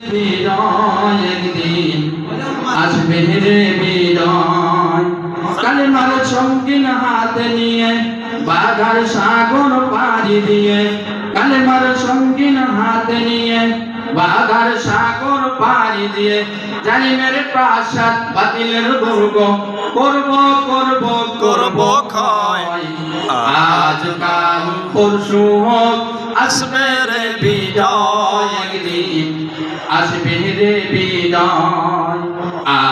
বিজয় একদিন আসবে রে বিজয়। কালেমার সঙ্গীন হাতে নিয়ে বাঘার সাগর পাড়ি দিয়ে, কালেমার সঙ্গীন হাতে নিয়ে বাঘার সাগর পাড়ি দিয়ে, জালিমের প্রাসাদ বাতিলের দুর্গ করব করব করব ক্ষয়। আজ কাল পরশু হোক আসবে রে বিজয় একদিন আসবে রে বিজয়।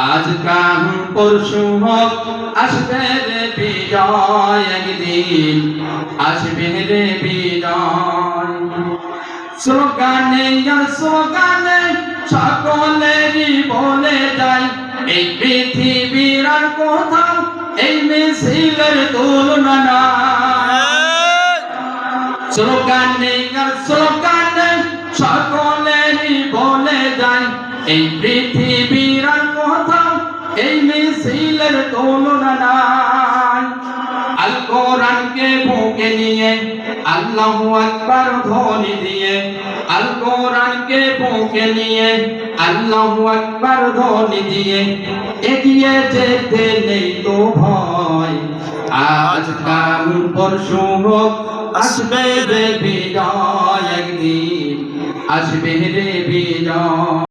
আজ কাল পরশু হোক আসবে রে বিজয় একদিন আসবে রে বিজয়। স্লোগানে স্লোগানে সকলেরই বলে যায়, এই পৃথিবীর আর কোথাও এই মিছিলের তুলনা নাই। স্লোগানে স্লোগানে সকলেরই বলে যায়, এই পৃথিবীর আর কোথাও এই মিছিলের তুলনা নাই। আল কোরআনকে বুকে নিয়ে আল্লাহু আকবার ধ্বনি দিয়ে, আল কোরআনকে বুকে নিয়ে আল্লাহু আকবার ধ্বনি দিয়ে, এগিয়ে যেতে নেই তো ভয়। আজ কাল পরশু হোক আসবে রে বিজয় একদিন আসবে রে বিজয়।